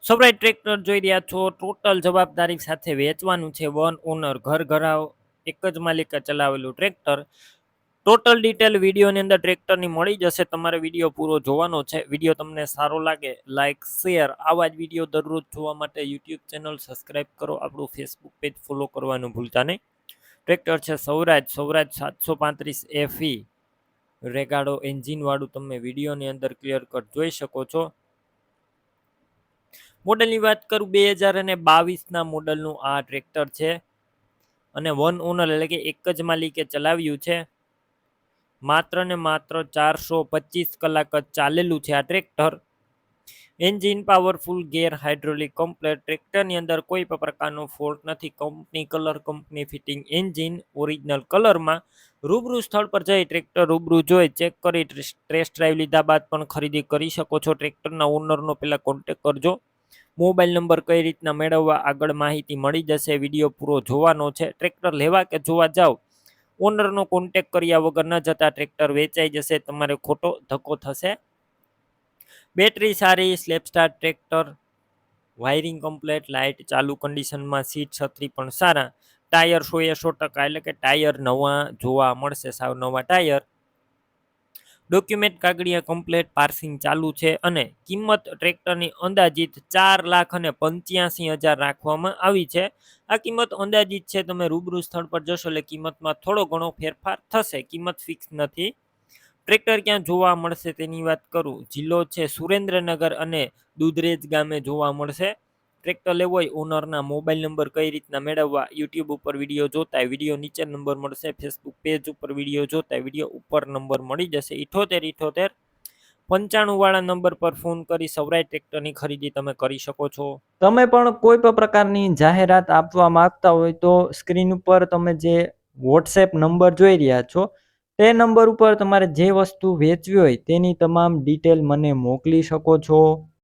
સૌરાય tractor જોઈ રહ્યા છો, ટોટલ જવાબદારી સાથે વેચવાનું છે. વન ઓનર, ઘર ઘરાવ, એક જ માલિકે ચલાવેલું ટ્રેક્ટર. ટોટલ ડિટેલ વિડીયોની અંદર ટ્રેક્ટરની મળી જશે. તમારે વિડીયો પૂરો જોવાનો છે. વિડીયો તમને સારો લાગે લાઇક શેર, આવા જ વિડીયો દરરોજ જોવા માટે યુટ્યુબ ચેનલ સબસ્ક્રાઈબ કરો. આપણું ફેસબુક પેજ ફોલો કરવાનું ભૂલતા નહીં. ટ્રેક્ટર છે સૌરાજ 735 FE રેગાડો એન્જિન વાળું તમે વિડીયોની અંદર ક્લિયર કટ જોઈ શકો છો. મોડલની વાત કરું, 2022ના મોડલનું આ ટ્રેક્ટર છે અને વન ઓનર એટલે કે એક જ માલિકે ચલાવ્યું છે. માત્ર ને માત્ર 425 કલાક જ ચાલેલું છે આ ટ્રેક્ટર. એન્જિન પાવરફુલ, ગેર હાઇડ્રોલિક કમ્પ્લેટ. ટ્રેક્ટરની અંદર કોઈ પણ પ્રકારનો ફોલ્ટ નથી. Company colour, company fitting engine original કલરમાં. રૂબરૂ સ્થળ પર જઈ ટ્રેક્ટર રૂબરૂ જોઈ ચેક કરી ટેસ્ટ ડ્રાઈવ લીધા બાદ પણ ખરીદી કરી શકો છો. ટ્રેક્ટરના ઓનરનો પહેલાં કોન્ટેક કરજો. મોબાઈલ નંબર કઈ રીતના મેળવવા આગળ માહિતી મળી જશે. વિડીયો પૂરો જોવાનો છે. ટ્રેક્ટર લેવા કે જોવા જાઓ, ઓનરનો કોન્ટેક કર્યા વગર ન જતા ટ્રેક્ટર વેચાઈ જશે. તમારે ખોટો ધક્કો થશે. બેટરી સારી, સ્લેપસ્ટાર ટ્રેક્ટર, વાયરિંગ કમ્પ્લેટ, લાઇટ ચાલુ કન્ડિશનમાં, સીટ છત્રી પણ સારા. ટાયર 100% એટલે કે ટાયર નવા જોવા મળશે, સાવ નવા ટાયર. ડોક્યુમેન્ટ કાગળિયા કમ્પ્લેટ, પાર્સિંગ ચાલુ છે અને કિંમત ટ્રેક્ટરની અંદાજિત 4,85,000 રાખવામાં આવી છે. આ કિંમત અંદાજિત છે. તમે રૂબરૂ સ્થળ પર જશો એટલે કિંમતમાં થોડો ઘણો ફેરફાર થશે. કિંમત ફિક્સ નથી. ટ્રેક્ટર ક્યાં જોવા મળશે તેની વાત કરું, જિલ્લો છે સુરેન્દ્રનગર અને દુધરેજ ગામે જોવા મળશે. ટ્રેક્ટર લેવો હોય, ઓનરના મોબાઈલ નંબર કઈ રીતના મેળવવા, યુટ્યુબ ઉપર વિડીયો જોતા વિડીયો નીચે નંબર મળશે. ફેસબુક પેજ ઉપર વિડીયો જોતા વિડીયો ઉપર નંબર મળી જશે. 78 વાળા નંબર પર ફોન કરી સૌરાય ટ્રેક્ટરની ખરીદી તમે કરી શકો છો. તમે પણ કોઈ પણ પ્રકારની જાહેરાત આપવા માંગતા હોય તો સ્ક્રીન ઉપર તમે જે વોટ્સએપ નંબર જોઈ રહ્યા છો તે નંબર ઉપર તમારે જે વસ્તુ વેચવી હોય તેની તમામ ડિટેલ મને મોકલી શકો છો.